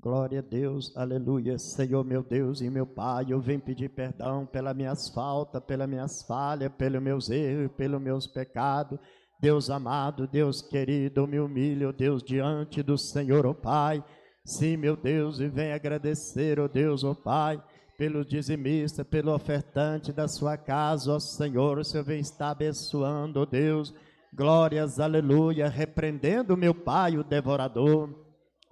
Glória a Deus, aleluia. Senhor meu Deus e meu Pai, eu venho pedir perdão pelas minhas faltas, pelas minhas falhas, pelos meus erros, pelos meus pecados. Deus amado, Deus querido, eu me humilho, Deus, diante do Senhor, ó Pai. Sim, meu Deus, e venho agradecer, ó Deus, ó Pai, pelo dizimista, pelo ofertante da sua casa, ó Senhor. O Senhor vem estar abençoando, ó Deus. Glórias, aleluia, repreendendo, meu Pai, o devorador.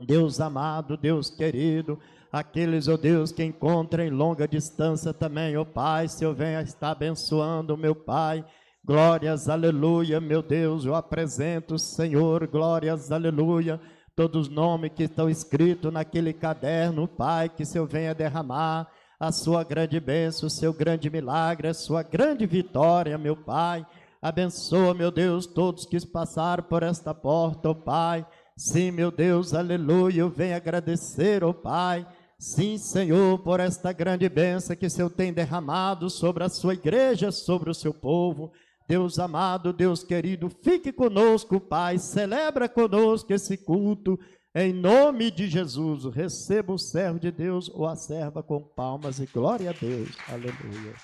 Deus amado, Deus querido, aqueles, ó Deus, que encontram em longa distância também, ó Pai, Senhor venha estar abençoando, meu Pai. Glórias, aleluia, meu Deus, eu apresento, Senhor, glórias, aleluia, todos os nomes que estão escritos naquele caderno, Pai, que o Senhor venha derramar a sua grande bênção, o seu grande milagre, a sua grande vitória, meu Pai. Abençoa, meu Deus, todos que passaram por esta porta, ó Pai. Sim, meu Deus, aleluia, eu venho agradecer, ó Pai. Sim, Senhor, por esta grande bênção que o Senhor tem derramado sobre a sua igreja, sobre o seu povo. Deus amado, Deus querido, fique conosco, Pai, celebra conosco esse culto, em nome de Jesus. Receba o servo de Deus ou a serva com palmas e glória a Deus, aleluia.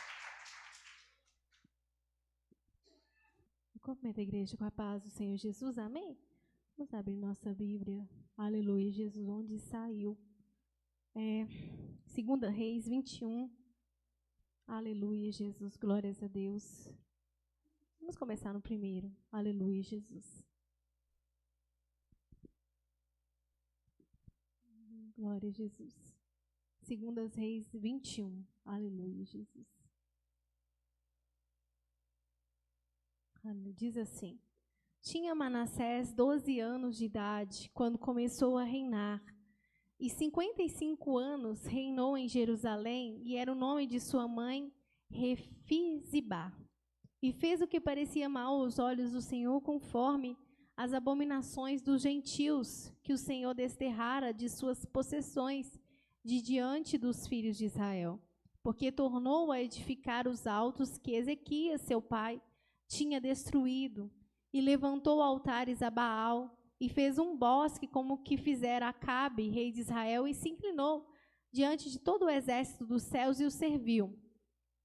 Cumprimento a igreja com a paz do Senhor Jesus, amém? Vamos abrir nossa Bíblia, aleluia, Jesus, onde saiu, 2 Reis 21, aleluia, Jesus, glórias a Deus. Vamos começar no primeiro, aleluia, Jesus. Glória a Jesus. 2 Reis 21, aleluia, Jesus. Diz assim: tinha Manassés 12 anos de idade quando começou a reinar, e 55 anos reinou em Jerusalém, e era o nome de sua mãe Refizibá. E fez o que parecia mal aos olhos do Senhor, conforme as abominações dos gentios, que o Senhor desterrara de suas possessões de diante dos filhos de Israel. Porque tornou a edificar os altos que Ezequias, seu pai, tinha destruído, e levantou altares a Baal, e fez um bosque como o que fizera Acabe, rei de Israel, e se inclinou diante de todo o exército dos céus e o serviu.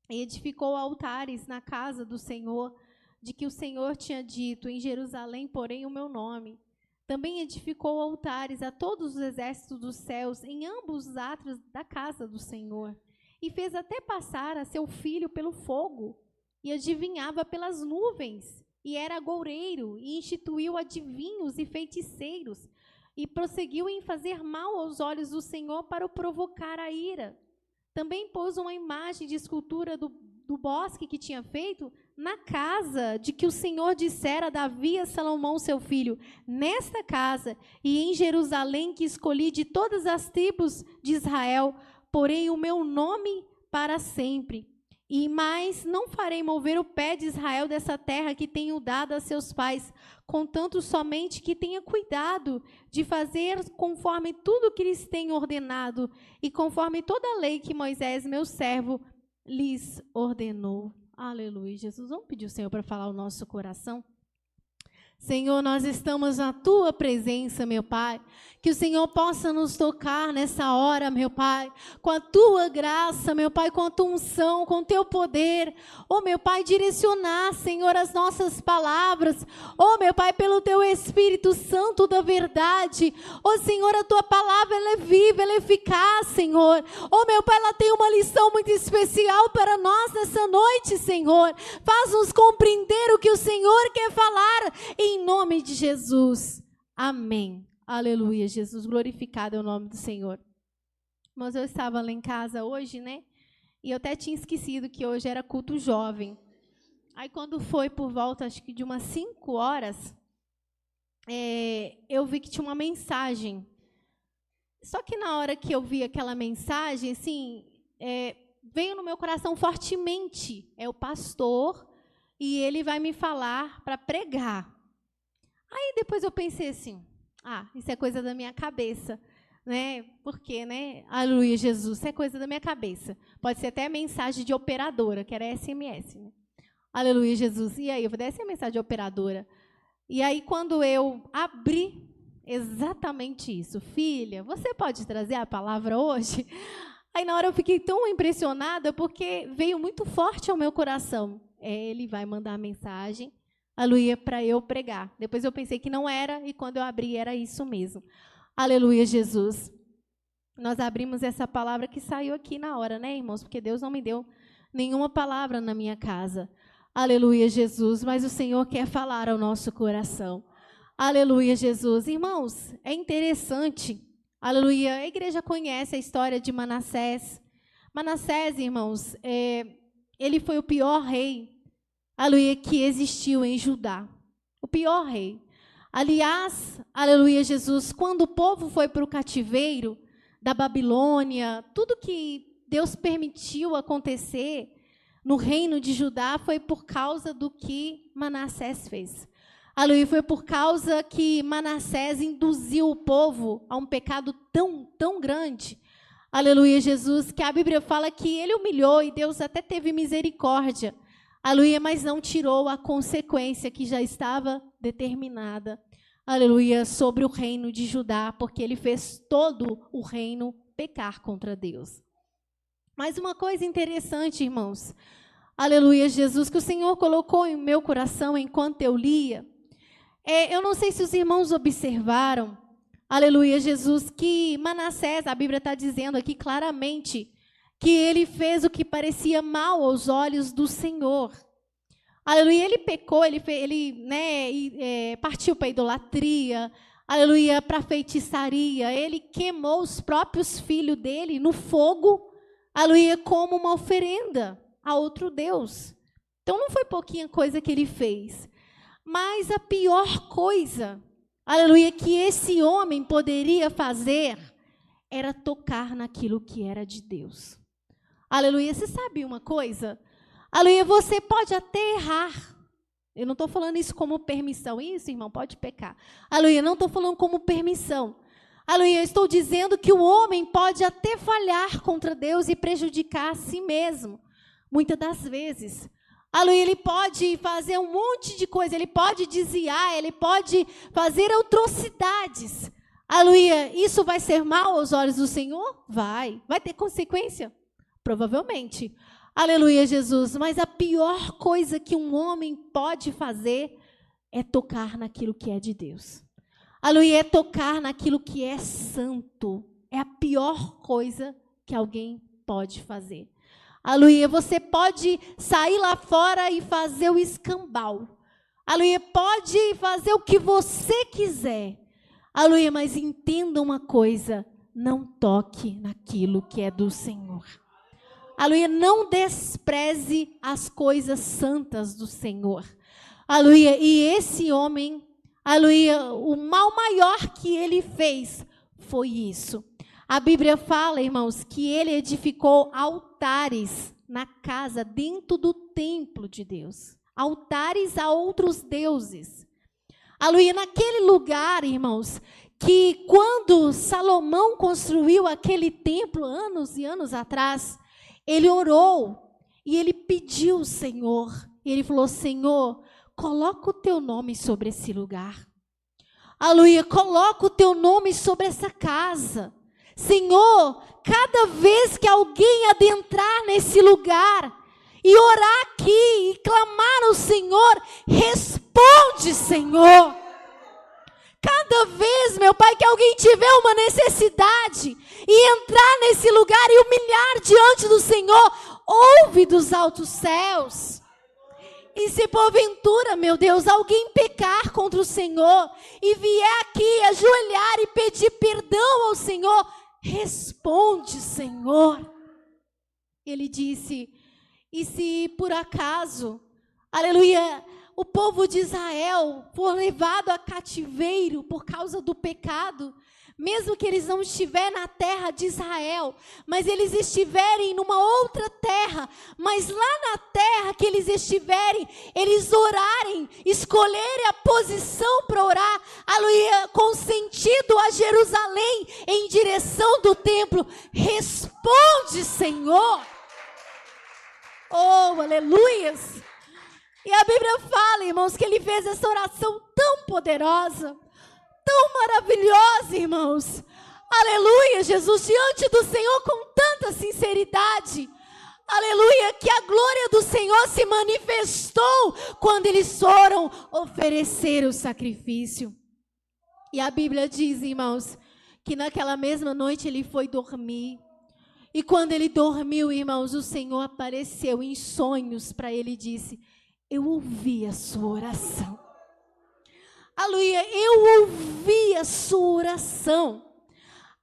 E edificou altares na casa do Senhor, de que o Senhor tinha dito: em Jerusalém, porém, o meu nome. Também edificou altares a todos os exércitos dos céus, em ambos os átrios da casa do Senhor. E fez até passar a seu filho pelo fogo, e adivinhava pelas nuvens, e era agoureiro, e instituiu adivinhos e feiticeiros, e prosseguiu em fazer mal aos olhos do Senhor para o provocar a ira. Também pôs uma imagem de escultura do bosque que tinha feito na casa de que o Senhor dissera a Davi a Salomão, seu filho: nesta casa e em Jerusalém que escolhi de todas as tribos de Israel, porei o meu nome para sempre. E mais não farei mover o pé de Israel dessa terra que tenho dado a seus pais, contanto somente que tenha cuidado de fazer conforme tudo que lhes tenho ordenado e conforme toda a lei que Moisés, meu servo, lhes ordenou. Aleluia, Jesus. Vamos pedir ao Senhor para falar o nosso coração? Senhor, nós estamos na Tua presença, meu Pai. Que o Senhor possa nos tocar nessa hora, meu Pai, com a Tua graça, meu Pai, com a Tua unção, com o Teu poder. Oh, meu Pai, direcionar, Senhor, as nossas palavras. Oh, meu Pai, pelo Teu Espírito Santo da verdade. Oh, Senhor, a Tua palavra, ela é viva, ela é eficaz, Senhor. Oh, meu Pai, ela tem uma lição muito especial para nós nessa noite, Senhor. Faz-nos compreender o que o Senhor quer falar em nome de Jesus. Amém. Aleluia, Jesus, glorificado é o nome do Senhor. Mas eu estava lá em casa hoje, né? E eu até tinha esquecido que hoje era culto jovem. Aí quando foi por volta, acho que de umas 5 horas, eu vi que tinha uma mensagem. Só que na hora que eu vi aquela mensagem, assim, veio no meu coração fortemente. É o pastor e ele vai me falar para pregar. Aí depois eu pensei assim: isso é coisa da minha cabeça, né? Porque, né? Aleluia, Jesus, isso é coisa da minha cabeça. Pode ser até mensagem de operadora, que era SMS, né? Aleluia, Jesus. E aí, eu vou dar essa mensagem de operadora. E aí, quando eu abri exatamente isso. Filha, você pode trazer a palavra hoje? Aí na hora eu fiquei tão impressionada, porque veio muito forte ao meu coração. Ele vai mandar a mensagem, aleluia, para eu pregar. Depois eu pensei que não era, e quando eu abri era isso mesmo. Aleluia, Jesus. Nós abrimos essa palavra que saiu aqui na hora, né, irmãos? Porque Deus não me deu nenhuma palavra na minha casa. Aleluia, Jesus. Mas o Senhor quer falar ao nosso coração. Aleluia, Jesus. Irmãos, é interessante. Aleluia. A igreja conhece a história de Manassés. Manassés, irmãos, ele foi o pior rei, aleluia, que existiu em Judá. O pior rei. Aliás, aleluia, Jesus, quando o povo foi para o cativeiro da Babilônia, tudo que Deus permitiu acontecer no reino de Judá foi por causa do que Manassés fez. Aleluia, foi por causa que Manassés induziu o povo a um pecado tão grande. Aleluia, Jesus, que a Bíblia fala que ele humilhou e Deus até teve misericórdia. Aleluia, mas não tirou a consequência que já estava determinada. Aleluia, sobre o reino de Judá, porque ele fez todo o reino pecar contra Deus. Mas uma coisa interessante, irmãos, aleluia, Jesus, que o Senhor colocou em meu coração enquanto eu lia, eu não sei se os irmãos observaram, aleluia, Jesus, que Manassés, a Bíblia está dizendo aqui claramente, que ele fez o que parecia mal aos olhos do Senhor. Aleluia, ele pecou, ele partiu para a idolatria, aleluia, para a feitiçaria, ele queimou os próprios filhos dele no fogo, aleluia, como uma oferenda a outro Deus. Então não foi pouquinha coisa que ele fez, mas a pior coisa, aleluia, que esse homem poderia fazer era tocar naquilo que era de Deus. Aleluia, você sabe uma coisa? Aleluia, você pode até errar. Eu não estou falando isso como permissão. Isso, irmão, pode pecar. Aleluia, não estou falando como permissão. Aleluia, eu estou dizendo que o homem pode até falhar contra Deus e prejudicar a si mesmo. Muitas das vezes. Aleluia, ele pode fazer um monte de coisa. Ele pode desviar, ele pode fazer atrocidades. Aleluia, isso vai ser mal aos olhos do Senhor? Vai. Vai ter consequência? Provavelmente. Aleluia, Jesus. Mas a pior coisa que um homem pode fazer é tocar naquilo que é de Deus. Aleluia, é tocar naquilo que é santo. É a pior coisa que alguém pode fazer. Aleluia, você pode sair lá fora e fazer o escambau. Aleluia, pode fazer o que você quiser. Aleluia, mas entenda uma coisa, não toque naquilo que é do Senhor. Aleluia, não despreze as coisas santas do Senhor. Aleluia, e esse homem, aleluia, o mal maior que ele fez foi isso. A Bíblia fala, irmãos, que ele edificou altares na casa, dentro do templo de Deus. Altares a outros deuses. Aleluia, naquele lugar, irmãos, que quando Salomão construiu aquele templo, anos e anos atrás, ele orou e ele pediu ao Senhor. E ele falou, Senhor, coloca o teu nome sobre esse lugar. Aleluia, coloca o teu nome sobre essa casa. Senhor, cada vez que alguém adentrar nesse lugar e orar aqui e clamar ao Senhor, responde, Senhor. Cada vez, meu Pai, que alguém tiver uma necessidade e entrar nesse lugar e humilhar diante do Senhor, ouve dos altos céus. E se porventura, meu Deus, alguém pecar contra o Senhor e vier aqui ajoelhar e pedir perdão ao Senhor, responde, Senhor. Ele disse, e se por acaso, aleluia, o povo de Israel for levado a cativeiro por causa do pecado, mesmo que eles não estiverem na terra de Israel, mas eles estiverem numa outra terra, mas lá na terra que eles estiverem, eles orarem, escolherem a posição para orar, aleluia, com sentido a Jerusalém, em direção do templo, responde, Senhor. Oh, aleluias. E a Bíblia fala, irmãos, que ele fez essa oração tão poderosa, tão maravilhosa, irmãos. Aleluia, Jesus, diante do Senhor com tanta sinceridade. Aleluia, que a glória do Senhor se manifestou quando eles foram oferecer o sacrifício. E a Bíblia diz, irmãos, que naquela mesma noite ele foi dormir. E quando ele dormiu, irmãos, o Senhor apareceu em sonhos para ele e disse: eu ouvi a sua oração. Aleluia, eu ouvi a sua oração.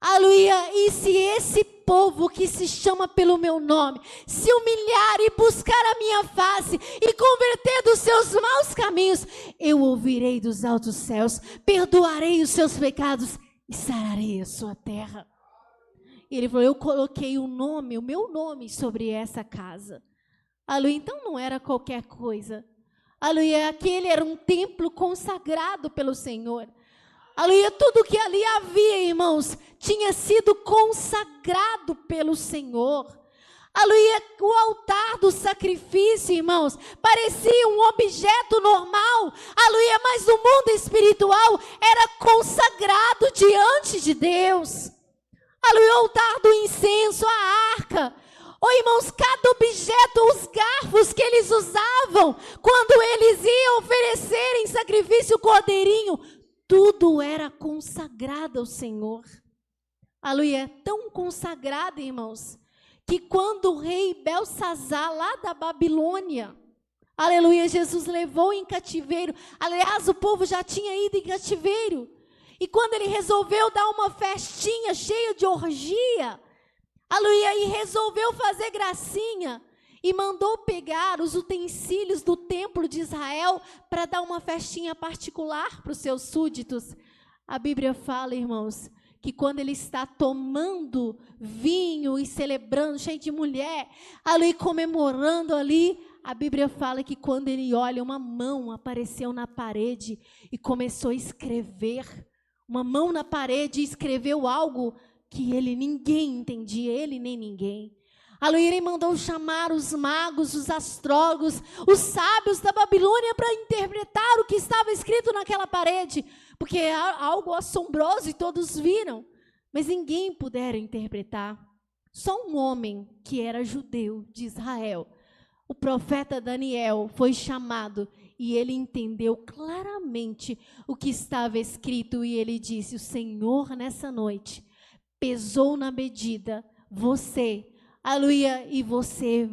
Aleluia, e se esse povo que se chama pelo meu nome se humilhar e buscar a minha face e converter dos seus maus caminhos, eu ouvirei dos altos céus, perdoarei os seus pecados e sararei a sua terra. E ele falou: eu coloquei o meu nome sobre essa casa. Aleluia, então não era qualquer coisa. Aleluia, aquele era um templo consagrado pelo Senhor. Aleluia, tudo que ali havia, irmãos, tinha sido consagrado pelo Senhor. Aleluia, o altar do sacrifício, irmãos, parecia um objeto normal. Aleluia, mas no mundo espiritual era consagrado diante de Deus. Aleluia, o altar do incenso, a arca. Oh, irmãos, cada objeto, os garfos que eles usavam, quando eles iam oferecer em sacrifício o cordeirinho, tudo era consagrado ao Senhor. Aleluia, tão consagrado, irmãos, que quando o rei Belsazar, lá da Babilônia, aleluia, Jesus levou em cativeiro. Aliás, o povo já tinha ido em cativeiro. E quando ele resolveu dar uma festinha cheia de orgia, aleluia, e resolveu fazer gracinha, e mandou pegar os utensílios do templo de Israel para dar uma festinha particular para os seus súditos. A Bíblia fala, irmãos, que quando ele está tomando vinho e celebrando, cheio de mulher, ali comemorando ali, a Bíblia fala que quando ele olha, uma mão apareceu na parede e começou a escrever. Uma mão na parede e escreveu algo que ninguém entendia, ele nem ninguém. Aleluia, ele mandou chamar os magos, os astrólogos, os sábios da Babilônia para interpretar o que estava escrito naquela parede, porque é algo assombroso e todos viram, mas ninguém puderam interpretar. Só um homem que era judeu de Israel, o profeta Daniel, foi chamado e ele entendeu claramente o que estava escrito e ele disse: o Senhor nessa noite pesou na medida você, aleluia, e você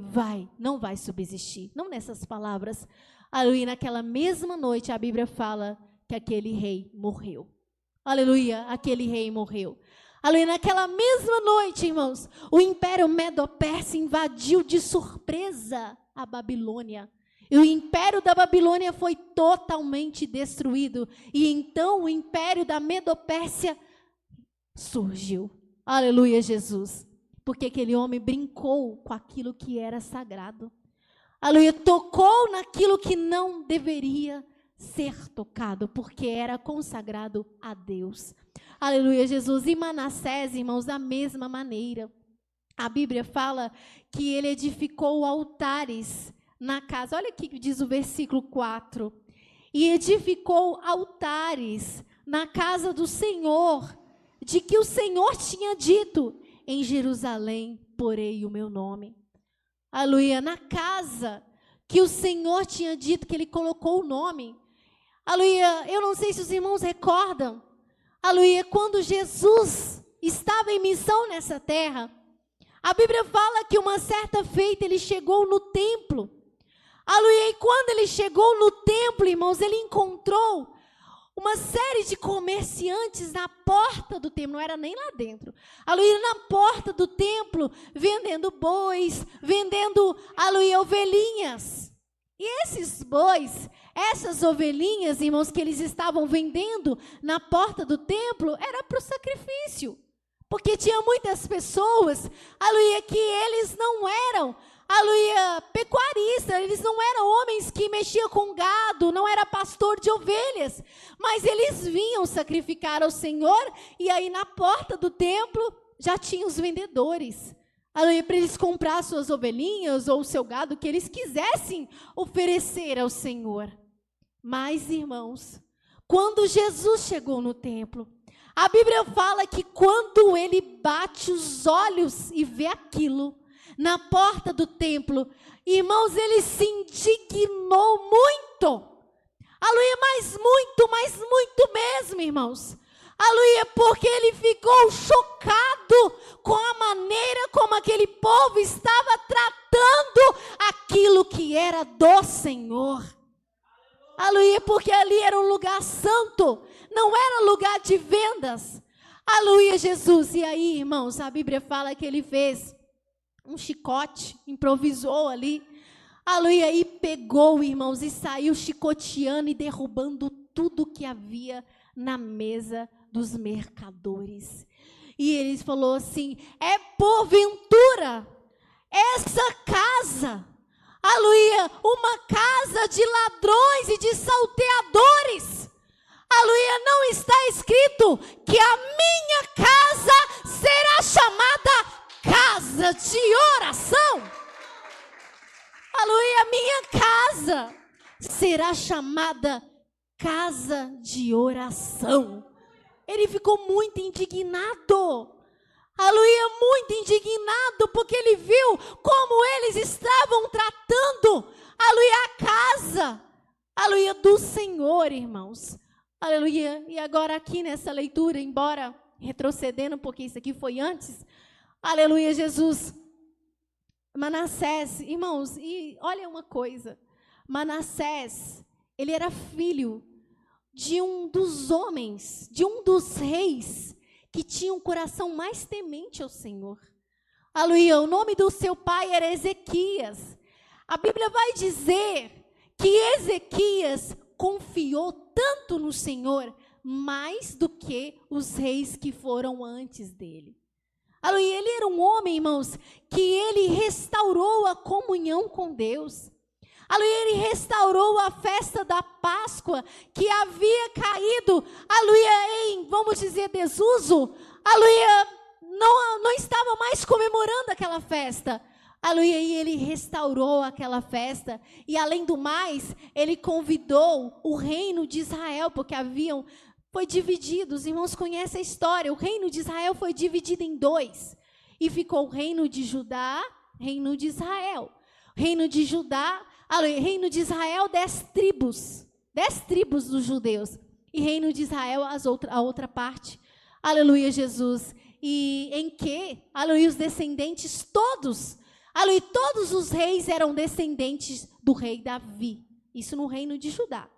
não vai subsistir. Não nessas palavras, aleluia, naquela mesma noite a Bíblia fala que aquele rei morreu. Aleluia, aquele rei morreu. Aleluia, naquela mesma noite, irmãos, o Império Medo-Persa invadiu de surpresa a Babilônia. E o Império da Babilônia foi totalmente destruído. E então o Império da Medo-Pérsia surgiu. Aleluia, Jesus. Porque aquele homem brincou com aquilo que era sagrado. Aleluia, tocou naquilo que não deveria ser tocado, porque era consagrado a Deus. Aleluia, Jesus. E Manassés, irmãos, da mesma maneira. A Bíblia fala que ele edificou altares na casa. Olha aqui que diz o versículo 4. E edificou altares na casa do Senhor, de que o Senhor tinha dito: em Jerusalém porei o meu nome. Aleluia, na casa que o Senhor tinha dito que ele colocou o nome. Aleluia, eu não sei se os irmãos recordam. Aleluia, quando Jesus estava em missão nessa terra, a Bíblia fala que uma certa feita ele chegou no templo. Aleluia, e quando ele chegou no templo, irmãos, ele encontrou uma série de comerciantes na porta do templo, não era nem lá dentro. Aleluia, na porta do templo, vendendo bois, vendendo, aleluia, ovelhinhas. E esses bois, essas ovelhinhas, irmãos, que eles estavam vendendo na porta do templo, era para o sacrifício. Porque tinha muitas pessoas, aleluia, que eles não eram, aleluia, pecuaristas, eles não eram homens que mexiam com gado, não era pastor de ovelhas, mas eles vinham sacrificar ao Senhor, e aí na porta do templo já tinha os vendedores, aleluia, para eles comprar suas ovelhinhas ou o seu gado que eles quisessem oferecer ao Senhor. Mas, irmãos, quando Jesus chegou no templo. A Bíblia fala que quando ele bate os olhos e vê aquilo na porta do templo, irmãos, ele se indignou muito. Aleluia, mas muito mesmo, irmãos. Aleluia, porque ele ficou chocado com a maneira como aquele povo estava tratando aquilo que era do Senhor. Aleluia, porque ali era um lugar santo, não era lugar de vendas. Aleluia, Jesus. E aí, irmãos, a Bíblia fala que ele fez um chicote, improvisou ali. Aleluia, e pegou, irmãos, e saiu chicoteando e derrubando tudo que havia na mesa dos mercadores. E ele falou assim: é porventura essa casa, aleluia, uma casa de ladrões e de salteadores? Aleluia, não está escrito que a minha casa será chamada casa de oração? Aleluia, minha casa será chamada casa de oração. Ele ficou muito indignado. Aleluia, muito indignado, porque ele viu como eles estavam tratando, aleluia, a casa, aleluia, do Senhor, irmãos. Aleluia, e agora aqui nessa leitura, embora retrocedendo, porque isso aqui foi antes, aleluia, Jesus, Manassés, irmãos, e olha uma coisa, Manassés, ele era filho de um dos homens, de um dos reis, que tinha um coração mais temente ao Senhor. Aleluia, o nome do seu pai era Ezequias. A Bíblia vai dizer que Ezequias confiou tanto no Senhor, mais do que os reis que foram antes dele. Aleluia, ele era um homem, irmãos, que ele restaurou a comunhão com Deus. Aleluia, ele restaurou a festa da Páscoa, que havia caído, aleluia, em, vamos dizer, desuso. Aleluia, não estava mais comemorando aquela festa. Aleluia, e ele restaurou aquela festa. E além do mais, ele convidou o reino de Israel, porque foi dividido, os irmãos conhecem a história, o reino de Israel foi dividido em dois. E ficou o reino de Judá, reino de Israel. Reino de Judá, aleluia, reino de Israel, 10 tribos dos judeus. E reino de Israel, a outra parte. Aleluia, Jesus. E em que, aleluia, os descendentes todos, aleluia, todos os reis eram descendentes do rei Davi. Isso no reino de Judá.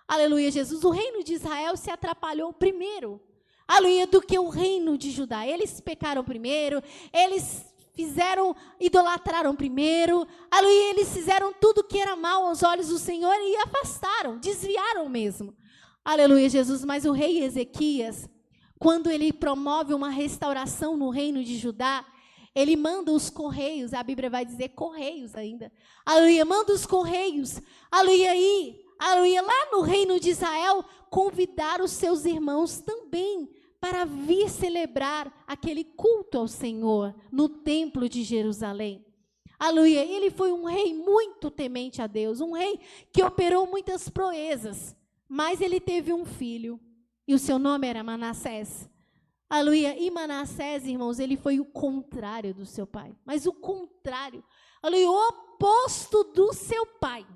Aleluia, Jesus. O reino de Israel se atrapalhou primeiro, aleluia, do que o reino de Judá. Eles pecaram primeiro, eles idolatraram primeiro, aleluia, eles fizeram tudo que era mal aos olhos do Senhor e afastaram, desviaram mesmo. Aleluia, Jesus. Mas o rei Ezequias, quando ele promove uma restauração no reino de Judá, ele manda os correios, a Bíblia vai dizer correios ainda, aleluia, manda os correios, aleluia, lá no reino de Israel, convidar os seus irmãos também para vir celebrar aquele culto ao Senhor no templo de Jerusalém. Aleluia, ele foi um rei muito temente a Deus, um rei que operou muitas proezas, mas ele teve um filho, e o seu nome era Manassés. Aleluia, e Manassés, irmãos, ele foi o contrário do seu pai, mas o contrário, aleluia, o oposto do seu pai.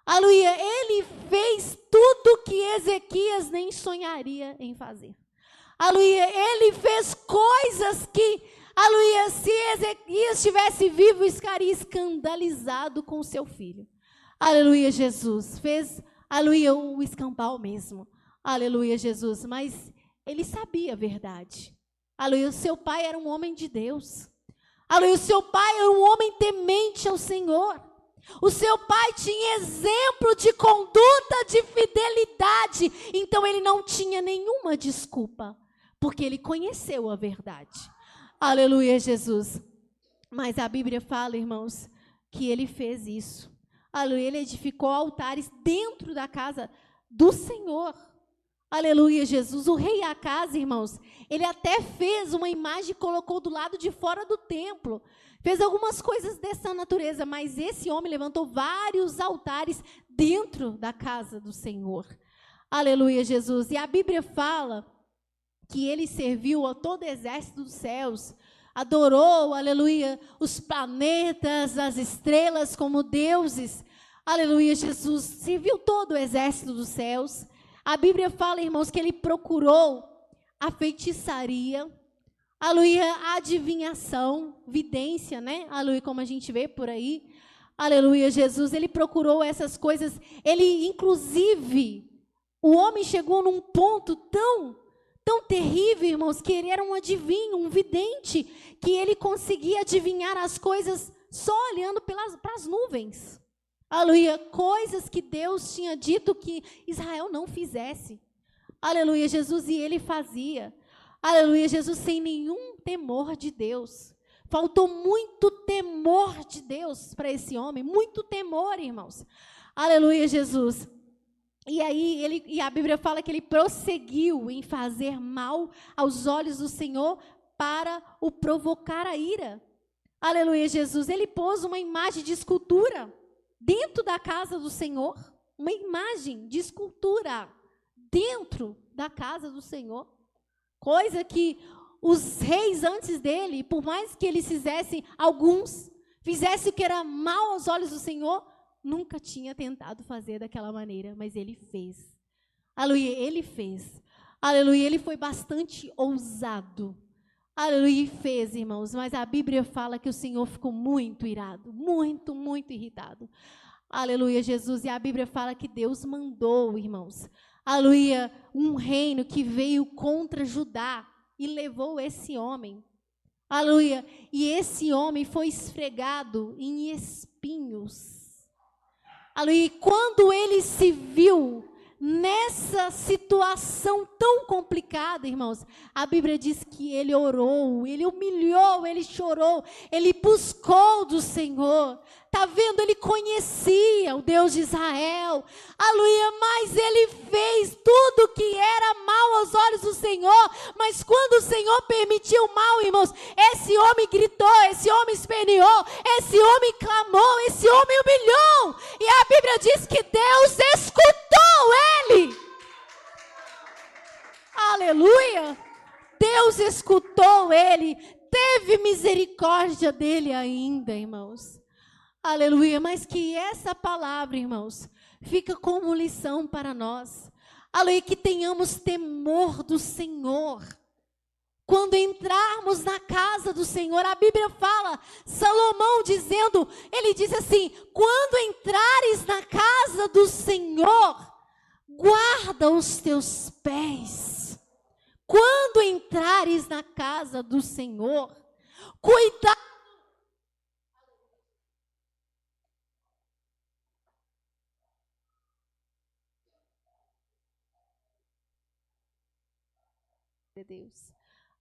Aleluia, ele fez tudo que Ezequias nem sonharia em fazer. Aleluia, ele fez coisas que, aleluia, se Ezequias estivesse vivo, estaria escandalizado com seu filho. Aleluia, Jesus. Fez, aleluia, o escambau mesmo. Aleluia, Jesus. Mas ele sabia a verdade. Aleluia, o seu pai era um homem de Deus. Aleluia, o seu pai era um homem temente ao Senhor. O seu pai tinha exemplo de conduta, de fidelidade. Então ele não tinha nenhuma desculpa, porque ele conheceu a verdade. Aleluia, Jesus. Mas a Bíblia fala, irmãos, que ele fez isso. Aleluia, ele edificou altares dentro da casa do Senhor. Aleluia, Jesus. O rei Acaz, irmãos, ele até fez uma imagem e colocou do lado de fora do templo. Fez algumas coisas dessa natureza, mas esse homem levantou vários altares dentro da casa do Senhor. Aleluia, Jesus. E a Bíblia fala que ele serviu a todo o exército dos céus, adorou, aleluia, os planetas, as estrelas como deuses. Aleluia, Jesus serviu todo o exército dos céus. A Bíblia fala, irmãos, que ele procurou a feitiçaria, aleluia, a adivinhação, vidência, né? Aleluia, como a gente vê por aí. Aleluia, Jesus, ele procurou essas coisas. Ele, inclusive, o homem chegou num ponto tão terrível, irmãos, que ele era um adivinho, um vidente, que ele conseguia adivinhar as coisas só olhando para as nuvens. Aleluia, coisas que Deus tinha dito que Israel não fizesse. Aleluia, Jesus, e ele fazia. Aleluia, Jesus, sem nenhum temor de Deus. Faltou muito temor de Deus para esse homem, muito temor, irmãos. Aleluia, Jesus. E aí, a Bíblia fala que ele prosseguiu em fazer mal aos olhos do Senhor para o provocar a ira. Aleluia, Jesus. Ele pôs uma imagem de escultura dentro da casa do Senhor. Uma imagem de escultura dentro da casa do Senhor. Coisa que os reis antes dele, por mais que eles fizessem, alguns fizessem o que era mal aos olhos do Senhor, nunca tinha tentado fazer daquela maneira, mas ele fez. Aleluia, ele fez. Aleluia, ele foi bastante ousado. Aleluia, e fez, irmãos, mas a Bíblia fala que o Senhor ficou muito irado, muito, muito irritado. Aleluia, Jesus, e a Bíblia fala que Deus mandou, irmãos, aleluia, um reino que veio contra Judá e levou esse homem. Aleluia, e esse homem foi esfregado em espinhos. Aleluia, e quando ele se viu nessa situação tão complicada, irmãos, a Bíblia diz que ele orou, ele humilhou, ele chorou, ele buscou do Senhor. Está vendo? Ele conhecia o Deus de Israel. Aleluia, mas ele fez tudo que era mal aos olhos do Senhor. Mas quando o Senhor permitiu mal, irmãos, esse homem gritou, esse homem esperneou, esse homem clamou, esse homem humilhou. E a Bíblia diz que Deus escutou ele. Aleluia. Deus escutou ele, teve misericórdia dele ainda, irmãos. Aleluia, mas que essa palavra, irmãos, fica como lição para nós. Aleluia, que tenhamos temor do Senhor. Quando entrarmos na casa do Senhor, a Bíblia fala, Salomão dizendo, ele diz assim, quando entrares na casa do Senhor, guarda os teus pés. Quando entrares na casa do Senhor, cuidado. Deus.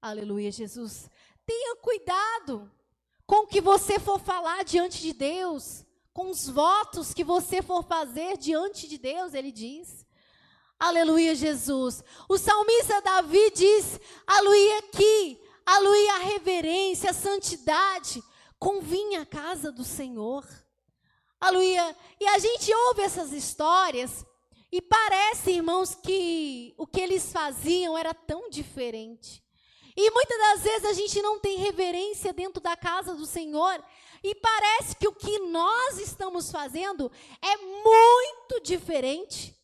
Aleluia, Jesus. Tenha cuidado com o que você for falar diante de Deus, com os votos que você for fazer diante de Deus, ele diz. Aleluia, Jesus. O salmista Davi diz, aleluia, que, aleluia, a reverência, a santidade convinha à casa do Senhor. Aleluia. E a gente ouve essas histórias e parece, irmãos, que o que eles faziam era tão diferente. E muitas das vezes a gente não tem reverência dentro da casa do Senhor. E parece que o que nós estamos fazendo é muito diferente.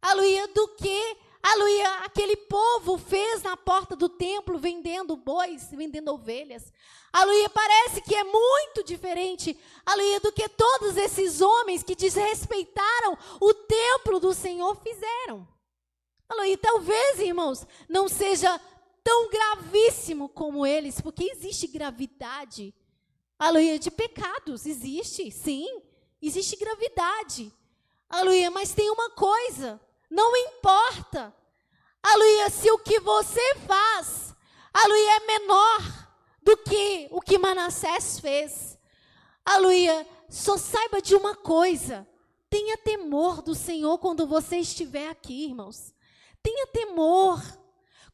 Aleluia, do que, aleluia, aquele povo fez na porta do templo, vendendo bois, vendendo ovelhas. Aleluia, parece que é muito diferente, aleluia, do que todos esses homens que desrespeitaram o templo do Senhor fizeram. Aleluia, talvez, irmãos, não seja tão gravíssimo como eles, porque existe gravidade, aleluia, de pecados, existe, sim, existe gravidade, aleluia, mas tem uma coisa, não importa, aleluia, se o que você faz, aleluia, é menor do que o que Manassés fez, aleluia, só saiba de uma coisa, tenha temor do Senhor quando você estiver aqui, irmãos, tenha temor.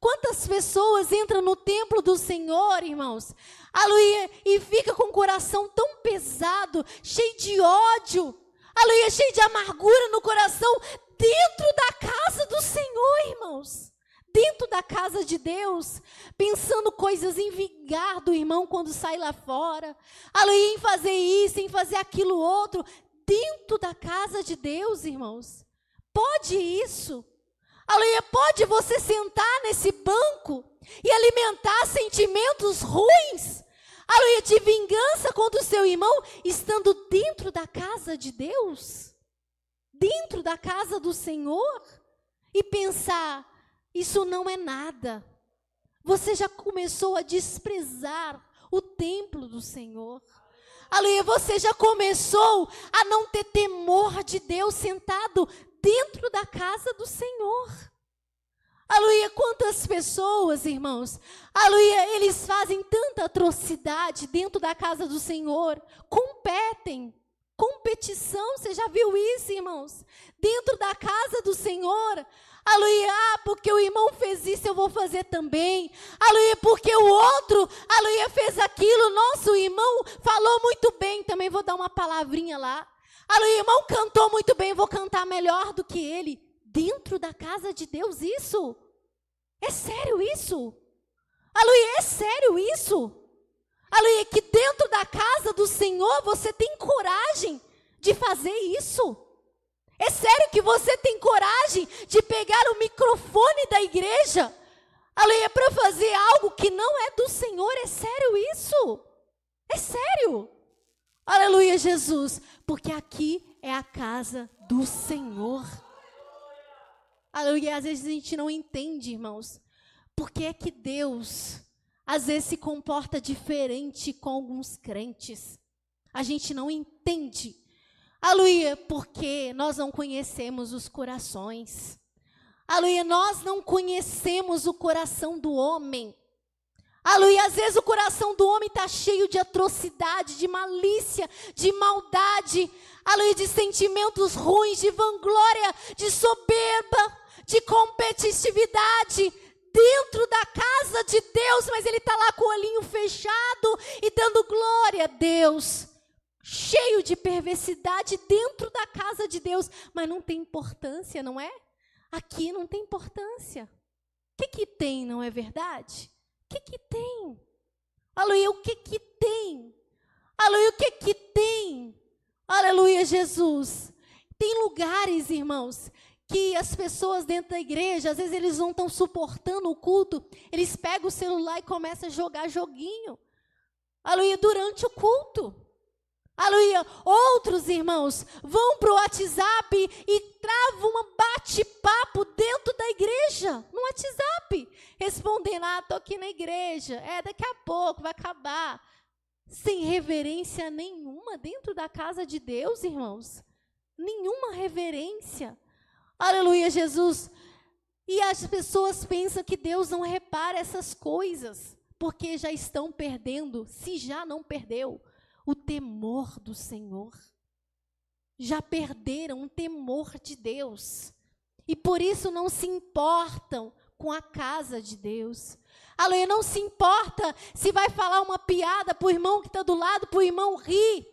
Quantas pessoas entram no templo do Senhor, irmãos, aleluia, e fica com o coração tão pesado, cheio de ódio, aleluia, cheio de amargura no coração, dentro da casa do Senhor, irmãos. Dentro da casa de Deus, pensando coisas em vingar do irmão quando sai lá fora, aleluia, em fazer isso, em fazer aquilo outro, dentro da casa de Deus, irmãos. Pode isso? Aleluia, pode você sentar nesse banco e alimentar sentimentos ruins, aleluia, de vingança contra o seu irmão, estando dentro da casa de Deus? Dentro da casa do Senhor? E pensar, isso não é nada. Você já começou a desprezar o templo do Senhor. Aleluia, você já começou a não ter temor de Deus sentado dentro da casa do Senhor. Aleluia, quantas pessoas, irmãos, aleluia, eles fazem tanta atrocidade dentro da casa do Senhor, competem. Competição, você já viu isso, irmãos? Dentro da casa do Senhor, aleluia, porque o irmão fez isso, eu vou fazer também. Aleluia, porque o outro, aleluia, fez aquilo, nosso irmão falou muito bem, também vou dar uma palavrinha lá. Aleluia, irmão cantou muito bem, vou cantar melhor do que ele. Dentro da casa de Deus, isso? É sério isso? Aleluia, é sério isso? Aleluia, que dentro da casa do Senhor você tem coragem de fazer isso? É sério que você tem coragem de pegar o microfone da igreja, aleluia, para fazer algo que não é do Senhor? É sério isso? É sério? Aleluia, Jesus, porque aqui é a casa do Senhor. Aleluia, às vezes a gente não entende, irmãos, porque é que Deus às vezes se comporta diferente com alguns crentes. A gente não entende. Aleluia, porque nós não conhecemos os corações. Aleluia, nós não conhecemos o coração do homem. Aleluia, às vezes o coração do homem está cheio de atrocidade, de malícia, de maldade. Aleluia, de sentimentos ruins, de vanglória, de soberba, de competitividade. Dentro da casa de Deus, mas ele está lá com o olhinho fechado e dando glória a Deus, cheio de perversidade dentro da casa de Deus, mas não tem importância, não é? Aqui não tem importância. O que tem, não é verdade? O que tem? Aleluia, o que tem? Aleluia, o que tem? Aleluia, Jesus. Tem lugares, irmãos, que as pessoas dentro da igreja, às vezes eles não estão suportando o culto, eles pegam o celular e começam a jogar joguinho, aleluia, durante o culto. Aleluia, outros irmãos vão para o WhatsApp e travam um bate-papo dentro da igreja, no WhatsApp, respondendo, estou aqui na igreja, daqui a pouco vai acabar, sem reverência nenhuma dentro da casa de Deus, irmãos, nenhuma reverência. Aleluia, Jesus. E as pessoas pensam que Deus não repara essas coisas, porque já estão perdendo, se já não perdeu, o temor do Senhor. Já perderam o temor de Deus. E por isso não se importam com a casa de Deus. Aleluia, não se importa se vai falar uma piada para o irmão que está do lado, para o irmão rir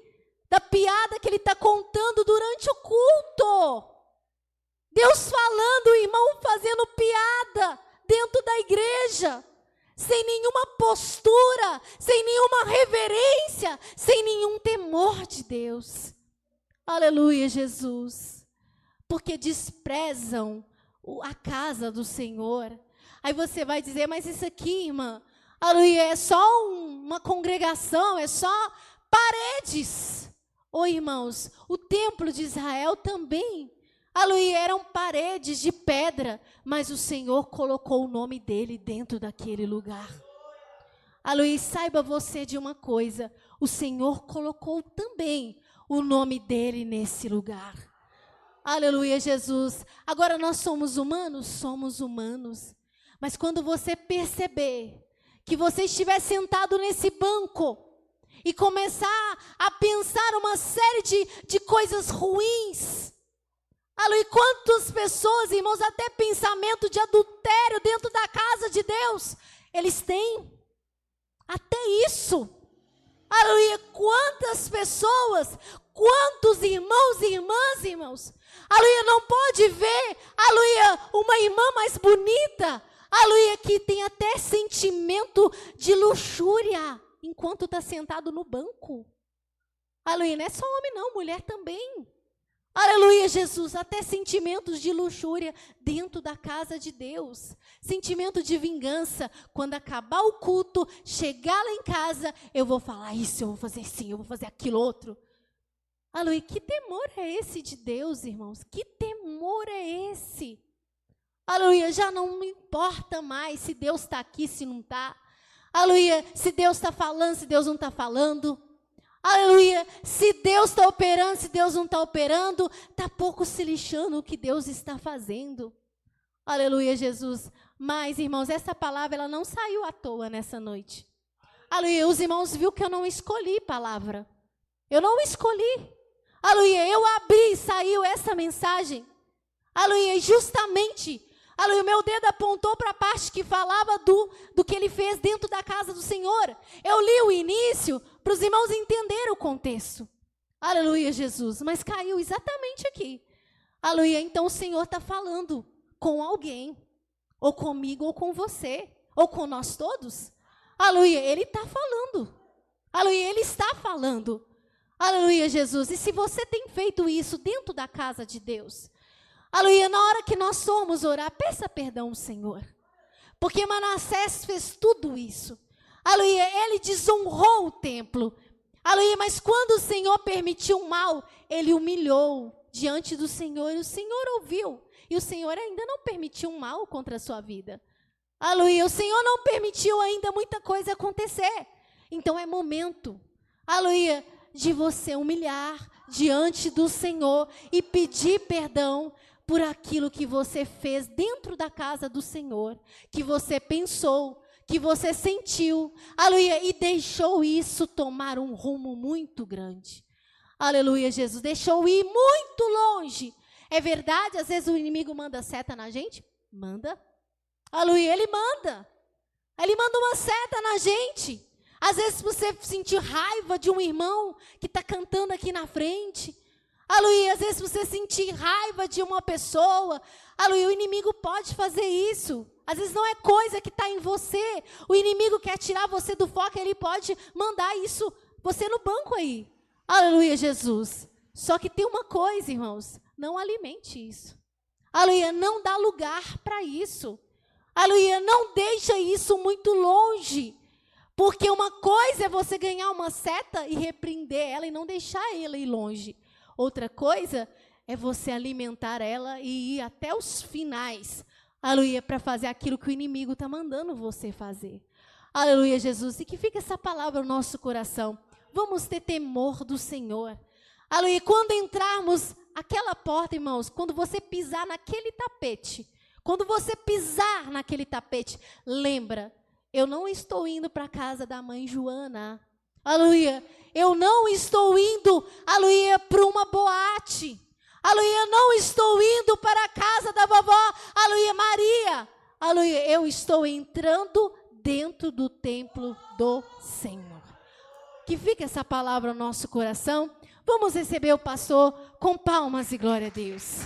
da piada que ele está contando durante o culto. Deus falando, o irmão fazendo piada dentro da igreja, sem nenhuma postura, sem nenhuma reverência, sem nenhum temor de Deus. Aleluia, Jesus. Porque desprezam a casa do Senhor. Aí você vai dizer, mas isso aqui, irmã, aleluia, é só uma congregação, é só paredes. Ô irmãos, o templo de Israel também, aleluia, eram paredes de pedra, mas o Senhor colocou o nome dele dentro daquele lugar. Aleluia, saiba você de uma coisa, o Senhor colocou também o nome dele nesse lugar. Aleluia, Jesus. Agora nós somos humanos? Somos humanos. Mas quando você perceber que você estiver sentado nesse banco e começar a pensar uma série de coisas ruins, aleluia, quantas pessoas, irmãos, até pensamento de adultério dentro da casa de Deus, eles têm. Até isso. Aleluia, quantas pessoas, quantos irmãos e irmãs, irmãos, aleluia, não pode ver, aleluia, uma irmã mais bonita, aleluia, que tem até sentimento de luxúria, enquanto está sentado no banco. Aleluia, não é só homem não, mulher também. Aleluia, Jesus, até sentimentos de luxúria dentro da casa de Deus. Sentimento de vingança. Quando acabar o culto, chegar lá em casa, eu vou falar isso, eu vou fazer assim, eu vou fazer aquilo outro. Aleluia, que temor é esse de Deus, irmãos? Que temor é esse? Aleluia, já não me importa mais se Deus está aqui, se não está. Aleluia, se Deus está falando, se Deus não está falando. Aleluia, se Deus está operando, se Deus não está operando, está pouco se lixando o que Deus está fazendo. Aleluia, Jesus. Mas, irmãos, essa palavra ela não saiu à toa nessa noite. Aleluia, os irmãos viram que eu não escolhi palavra. Eu não escolhi. Aleluia, eu abri e saiu essa mensagem. Aleluia, justamente, aleluia, meu dedo apontou para a parte que falava do que ele fez dentro da casa do Senhor. Eu li o início para os irmãos entenderem o contexto. Aleluia, Jesus. Mas caiu exatamente aqui. Aleluia, então o Senhor está falando com alguém. Ou comigo, ou com você. Ou com nós todos. Aleluia, Ele está falando. Aleluia, Ele está falando. Aleluia, Jesus. E se você tem feito isso dentro da casa de Deus, aleluia, na hora que nós formos orar, peça perdão ao Senhor. Porque Manassés fez tudo isso. Aleluia, ele desonrou o templo. Aleluia, mas quando o Senhor permitiu o mal, ele humilhou diante do Senhor. E o Senhor ouviu. E o Senhor ainda não permitiu um mal contra a sua vida. Aleluia, o Senhor não permitiu ainda muita coisa acontecer. Então é momento, aleluia, de você humilhar diante do Senhor e pedir perdão por aquilo que você fez dentro da casa do Senhor, que você pensou, que você sentiu, aleluia, e deixou isso tomar um rumo muito grande. Aleluia, Jesus, deixou ir muito longe. É verdade, às vezes o inimigo manda seta na gente? Manda. Aleluia, ele manda. Ele manda uma seta na gente. Às vezes você sentir raiva de um irmão que está cantando aqui na frente. Aleluia, às vezes você sentir raiva de uma pessoa. Aleluia, o inimigo pode fazer isso. Às vezes não é coisa que está em você. O inimigo quer tirar você do foco, ele pode mandar isso, você no banco aí. Aleluia, Jesus. Só que tem uma coisa, irmãos, não alimente isso. Aleluia, não dá lugar para isso. Aleluia, não deixa isso muito longe. Porque uma coisa é você ganhar uma seta e repreender ela e não deixar ela ir longe. Outra coisa é você alimentar ela e ir até os finais. Aleluia, para fazer aquilo que o inimigo está mandando você fazer. Aleluia, Jesus. E que fique essa palavra no nosso coração. Vamos ter temor do Senhor. Aleluia, quando entrarmos aquela porta, irmãos, quando você pisar naquele tapete, lembra, eu não estou indo para a casa da mãe Joana. Aleluia, eu não estou indo, aleluia, para uma boate. Aleluia, eu não estou indo para a casa da vovó, aleluia, Maria. Aleluia, eu estou entrando dentro do templo do Senhor. Que fique essa palavra no nosso coração. Vamos receber o pastor com palmas e glória a Deus.